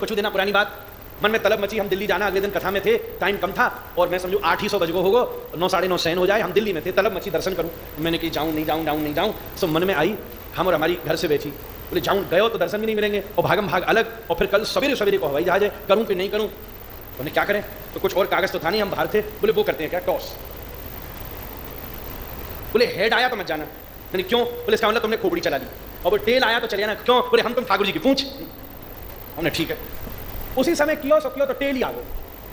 कुछ देना पुरानी बात, मन में तलब मची, हम दिल्ली जाना, अगले दिन कथा में थे, टाइम कम था और मैं समझू 800 बज गो होगो, 9 साढ़े 9 शयन हो जाए, हम दिल्ली में थे, तलब मची दर्शन करूं, मैंने कि जाऊं नहीं जाऊं, नहीं जाऊं। सो मन में आई, हम और हमारी घर से बैठी, बोले जाऊं, गए तो दर्शन भी नहीं मिलेंगे और भागम भाग अलग, और फिर कल सवेरे सवेरे को हवाई जहाज है, करूं कि नहीं करूं। बोले क्या करें, तो कुछ और कागज तो था नहीं, हम बाहर थे, बोले वो करते हैं क्या, टॉस। बोले हेड आया तो मत जाना, मैंने क्यों, बोले इसका मतलब तुमने खोपड़ी चला ली, और वो टेल आया तो चले जाना, क्यों, बोले हम तुम ठाकुर जी की पूछ। हमने ठीक है, उसी समय किया सो किया तो टेल ही आ गए,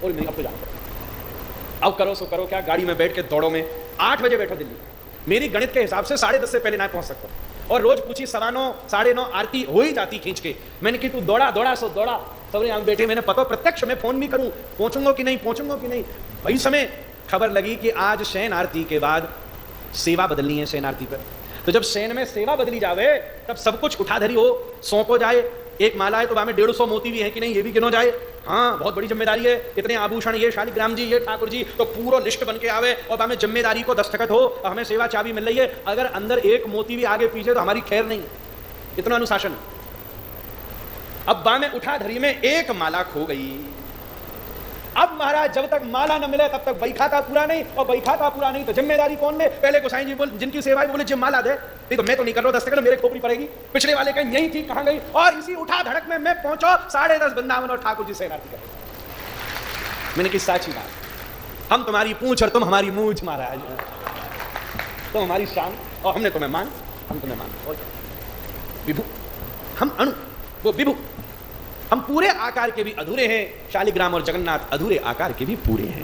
और नहीं अब तो जाना पड़ा, अब करो सो करो क्या, गाड़ी में बैठ के दौड़ो में 8 बजे बैठो दिल्ली, मेरी गणित के हिसाब से 10:30 से पहले ना पहुंच सकता, और रोज पूछी 9:15 साढ़े 9 आरती हो ही जाती खींच के। मैंने कि तू दौड़ा दौड़ा सो दौड़ा, सबने यहाँ बैठे, मैंने पता प्रत्यक्ष में फोन भी करूं, पहुंचूंगा कि नहीं, पहुंचूंगा कि नहीं। वही समय खबर लगी कि आज शयन आरती के बाद सेवा बदलनी है शयन आरती पर, तो जब शयन में सेवा बदली जावे तब सब कुछ उठाधरी हो, सौंपो जाए, एक माला है तो वहां में 150 मोती भी है कि नहीं ये भी गिनो जाए, हाँ बहुत बड़ी जिम्मेदारी है, इतने आभूषण, ये शालिग्राम जी, ये ठाकुर जी, तो पूरा लिस्ट बन के आवे और वहां में जिम्मेदारी को दस्तखत हो, हमें सेवा चाबी मिल रही है, अगर अंदर एक मोती भी आगे पीछे तो हमारी खैर नहीं, इतना अनुशासन। अब बा में उठाधरी में एक माला खो गई, अब महाराज जब तक माला न मिले तब तक बैखाता पूरा नहीं, और बैखाता पूरा नहीं तो जिम्मेदारी कौन ले, पहले गोसाई जी बोल, जिनकी सेवा है बोले जिम माला दे, नहीं तो मैं तो नहीं कर रहा, दस्तखत मेरे खोपड़ी पड़ेगी, पिछले वाले कहीं यही थी कहां गई, और इसी उठा धड़क में मैं पहुंचो 10:30 वृंदावन और ठाकुर जी सेवा कर। मैंने की साची बात, हम तुम्हारी पूंछ और तुम हमारी मूंछ महाराज, तुम हमारी शान और हमने तुम्हें मान, हम तुम्हें मान, विभु हम अणु, वो विभु, हम पूरे आकार के भी अधूरे हैं, शालिग्राम और जगन्नाथ अधूरे आकार के भी पूरे हैं।